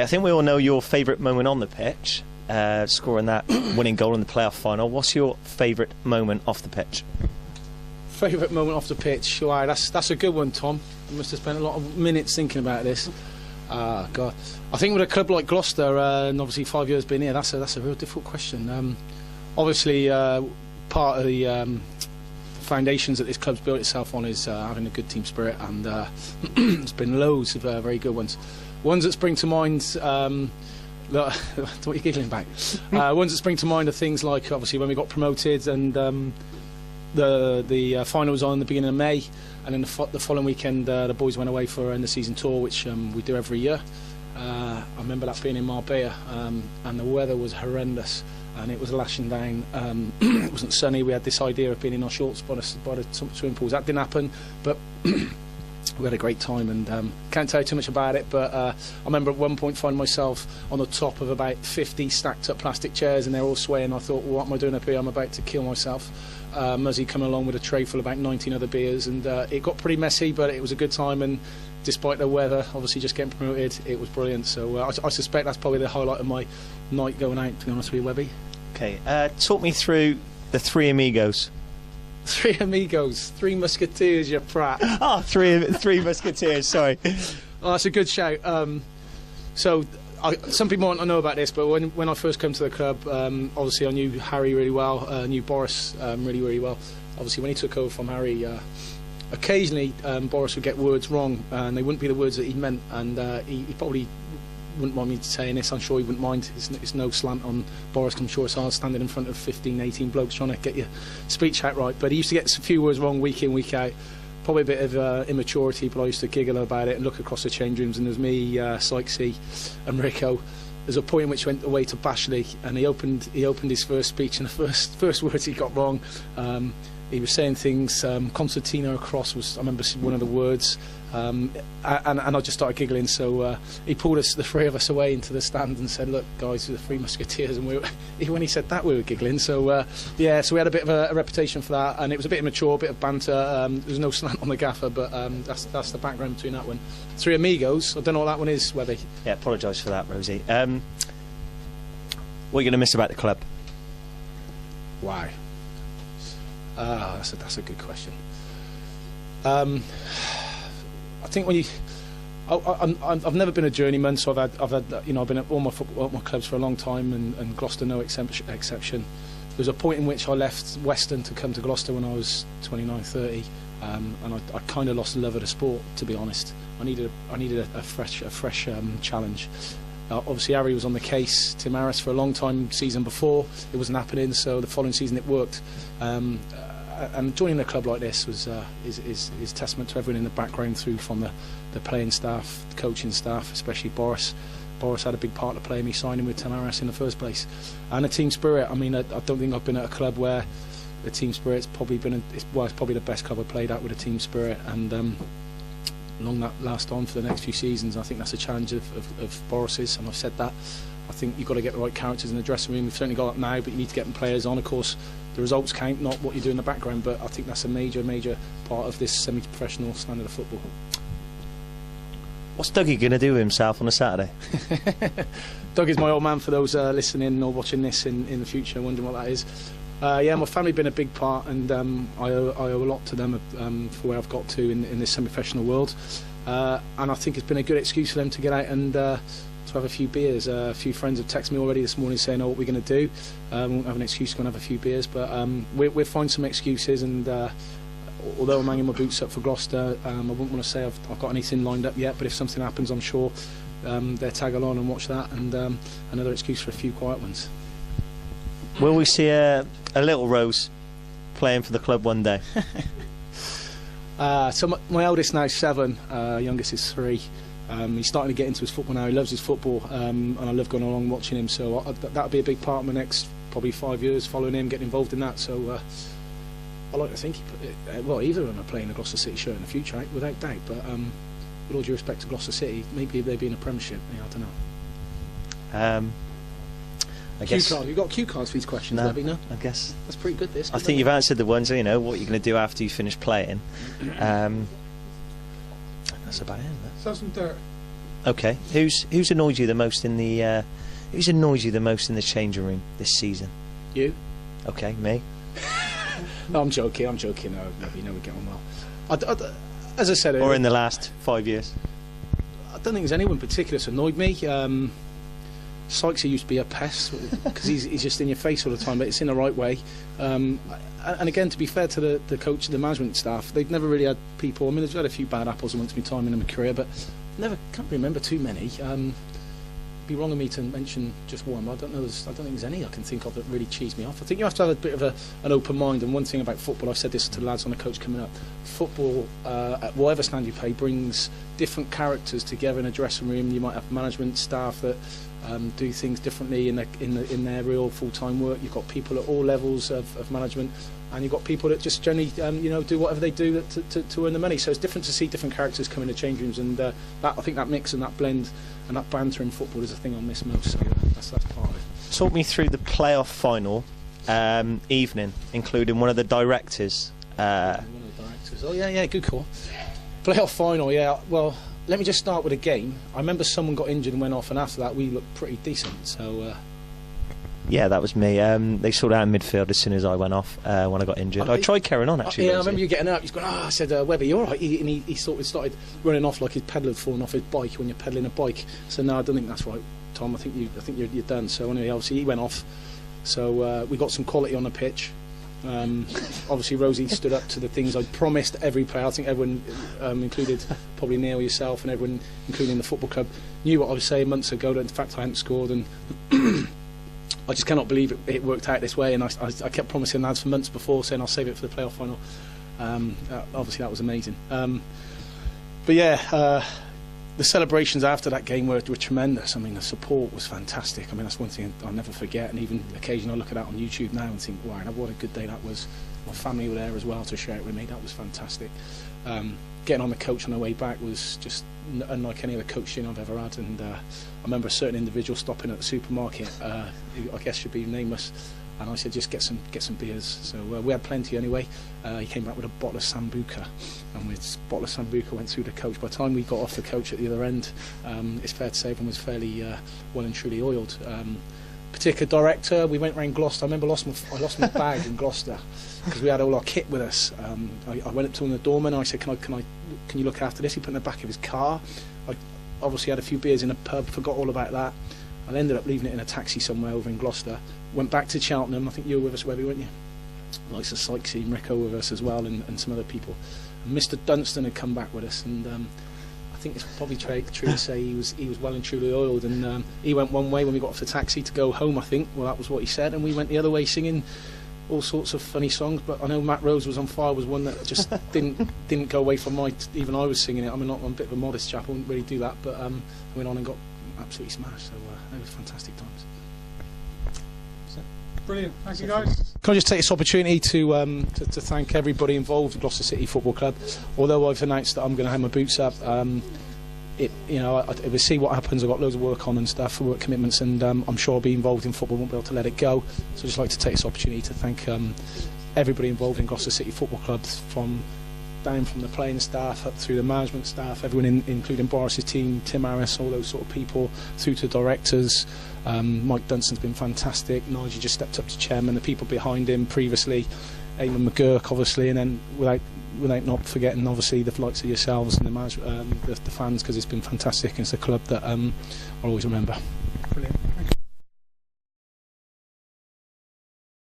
I think we all know your favourite moment on the pitch, scoring that winning goal in the playoff final. What's your favourite moment off the pitch? Favourite moment off the pitch? Wow, that's a good one, Tom. I must have spent a lot of minutes thinking about this. God, I think with a club like Gloucester, and obviously 5 years being here, that's a real difficult question. Obviously, part of the foundations that this club's built itself on is having a good team spirit, and there's been loads of very good ones. Ones that spring to mind. What are you giggling about? Ones that spring to mind are things like obviously when we got promoted, and the final was on the beginning of May, and then the following weekend the boys went away for the season tour, which we do every year. I remember that being in Marbella, and the weather was horrendous, and it was lashing down. It wasn't sunny. We had this idea of being in our shorts by the swimming pools. That didn't happen, but we had a great time, and can't tell you too much about it, but I remember at one point finding myself on the top of about 50 stacked up plastic chairs, and they're all swaying. I thought, well, what am I doing up here? I'm about to kill myself. Muzzy come along with a tray full of about 19 other beers, and it got pretty messy, but it was a good time, and despite the weather, obviously just getting promoted, it was brilliant. So I suspect that's probably the highlight of my night going out, to be honest with you, Webby. Okay, talk me through the Three Amigos. Three Amigos, Three Musketeers, you prat. Oh, three Musketeers, sorry. Oh, that's a good shout. So some people might not know about this, but when I first came to the club, obviously I knew Harry really well, knew Boris really, really well. Obviously when he took over from Harry, occasionally Boris would get words wrong, and they wouldn't be the words that he meant, and he probably wouldn't mind me saying this. I'm sure he wouldn't mind. It's no slant on Boris. I'm sure it's hard standing in front of 15, 18 blokes trying to get your speech out right, but he used to get a few words wrong week in, week out. Probably a bit of immaturity, but I used to giggle about it and look across the change rooms, and there's me, Sykesy and Rico. There's a point in which he went away to Bashley, and he opened his first speech, and the first words he got wrong. He was saying things, concertina across was, I remember one of the words, and I just started giggling, so he pulled the three of us away into the stand and said, look guys, we're the Three Musketeers, and when he said that we were giggling, so yeah, so we had a bit of a reputation for that, and it was a bit immature, a bit of banter. There was no slant on the gaffer, but that's the background between that one. Three Amigos, I don't know what that one is, Webby. Yeah, apologise for that, Rosey. What are you going to miss about the club? Why? That's a good question. I think when you, I've never been a journeyman, so I've had I've been at all my clubs for a long time, and Gloucester no exception. There was a point in which I left Western to come to Gloucester when I was 29, 30, and I kind of lost the love of the sport, to be honest. I needed a fresh challenge. Obviously Harry was on the case, Tim Harris for a long time. Season before it wasn't happening, so the following season it worked. And joining a club like this was is testament to everyone in the background, through from the playing staff, the coaching staff, especially Boris. Boris had a big part to play in me signing with Tim Harris in the first place, and the team spirit. I mean, I don't think I've been at a club where the team spirit's probably been it's probably the best club I've played at with a team spirit, and long that last on for the next few seasons. I think that's a challenge of Boris's, and I've said that. I think you've got to get the right characters in the dressing room. We've certainly got that now, but you need to get them players on. Of course, the results count, not what you do in the background, but I think that's a major part of this semi-professional standard of football. What's Dougie going to do with himself on a Saturday? Doug is my old man, for those listening or watching this in the future, wondering what that is. Yeah, my family have been a big part, and I owe a lot to them for where I've got to in this semi-professional world. And I think it's been a good excuse for them to get out and to have a few beers. A few friends have texted me already this morning saying, oh, what we're going to do. We won't have an excuse to go and have a few beers, but we'll find some excuses, and although I'm hanging my boots up for Gloucester, I wouldn't want to say I've got anything lined up yet, but if something happens, I'm sure they'll tag along and watch that, and another excuse for a few quiet ones. Will we see a little Rose playing for the club one day? So my eldest now is 7, youngest is 3. He's starting to get into his football now. He loves his football, and I love going along and watching him, so that'll be a big part of my next probably 5 years, following him, getting involved in that. So I like to think well, either of them are playing a Gloucester City shirt in the future, right? Without doubt, but with all due respect to Gloucester City, maybe they'd be in a Premiership. Yeah, I don't know. I guess you've got cue cards for these questions, no, Debbie, no? I guess that's pretty good. This, I think you've answered the ones, what you're going to do after you finish playing. That's about it. Sounds some dirt. Okay. Who's annoyed you the most in the changing room this season? You? Okay, me. No, I'm joking. No, we get on well. As I said, Or in the last 5 years? I don't think there's anyone in particular that's annoyed me. Sykesy used to be a pest because he's just in your face all the time, but it's in the right way. And again, to be fair to the coach and the management staff, they've never really had people. I mean, they've had a few bad apples amongst my time in my career, but can't remember too many. It'd be wrong of me to mention just one. I don't think there's any I can think of that really cheese me off. I think you have to have a bit of an open mind. And one thing about football, I've said this to the lads on the coach coming up. Football, at whatever stand you play, brings different characters together in a dressing room. You might have management staff that do things differently in their real full-time work. You've got people at all levels of management, and you've got people that just generally do whatever they do to earn the money. So it's different to see different characters come in the change rooms, and I think that mix and that blend and that banter in football is the thing I miss most. So that's part of it. Talk me through the playoff final evening, including one of the directors. One of the directors. Oh yeah, good call. Playoff final, yeah. Well, let me just start with a game. I remember someone got injured and went off, and after that we looked pretty decent. So yeah, that was me. They sorted out in midfield as soon as I went off when I got injured. I tried carrying on actually. Yeah, I remember you getting up. He's going, I said, Webber, you all right? And he sort of started running off like his pedal had fallen off his bike when you're pedalling a bike. So no, I don't think that's right, Tom. I think you're done. So anyway, obviously he went off. So we got some quality on the pitch. Obviously Rosey stood up to the things I'd promised every player. I think everyone, included probably Neil, yourself, and everyone, including the football club, knew what I was saying months ago, that in fact I hadn't scored, and I just cannot believe it worked out this way. And I kept promising lads for months before, saying I'll save it for the playoff final. Obviously that was amazing. But yeah, the celebrations after that game were tremendous. I mean, the support was fantastic. I mean, that's one thing I'll never forget. And even occasionally I look at that on YouTube now and think, wow, what a good day that was. My family were there as well to share it with me. That was fantastic. Getting on the coach on the way back was just unlike any other coaching I've ever had. And I remember a certain individual stopping at the supermarket, who I guess should be nameless, and I said, just get some beers. So we had plenty anyway. He came back with a bottle of Sambuca, and with a bottle of Sambuca went through the coach. By the time we got off the coach at the other end, it's fair to say everyone was fairly well and truly oiled. Particular director, we went round Gloucester. I remember I lost my bag in Gloucester because we had all our kit with us. I went up to the doorman and I said, can you look after this? He put it in the back of his car. I obviously had a few beers in a pub, forgot all about that. I ended up leaving it in a taxi somewhere over in Gloucester. Went back to Cheltenham. I think you were with us, Webby, weren't you? Like the Sykesy and Rico with us as well, and some other people. And Mr. Dunstan had come back with us, and I think it's probably true to say he was well and truly oiled. And he went one way when we got off the taxi to go home, I think. Well, that was what he said, and we went the other way singing all sorts of funny songs. But I know Matt Rose was on fire was one that just didn't go away from even I was singing it. I mean, I'm a bit of a modest chap, I wouldn't really do that, but I went on and got absolutely smashed. So it was fantastic times. Brilliant, thank you guys. Can I just take this opportunity to thank everybody involved in Gloucester City Football Club. Although I've announced that I'm going to have my boots up, we'll see what happens. I've got loads of work on and stuff, for work commitments, and I'm sure I'll be involved in football, won't be able to let it go. So I'd just like to take this opportunity to thank everybody involved in Gloucester City Football Club, down from the playing staff up through the management staff, everyone including Boris's team, Tim Harris, all those sort of people, through to directors. Mike Dunstan's been fantastic. Nigel just stepped up to chairman. The people behind him previously, Eamon McGurk obviously, and then without not forgetting obviously the likes of yourselves and the fans, because it's been fantastic. And it's a club that I'll always remember. Brilliant.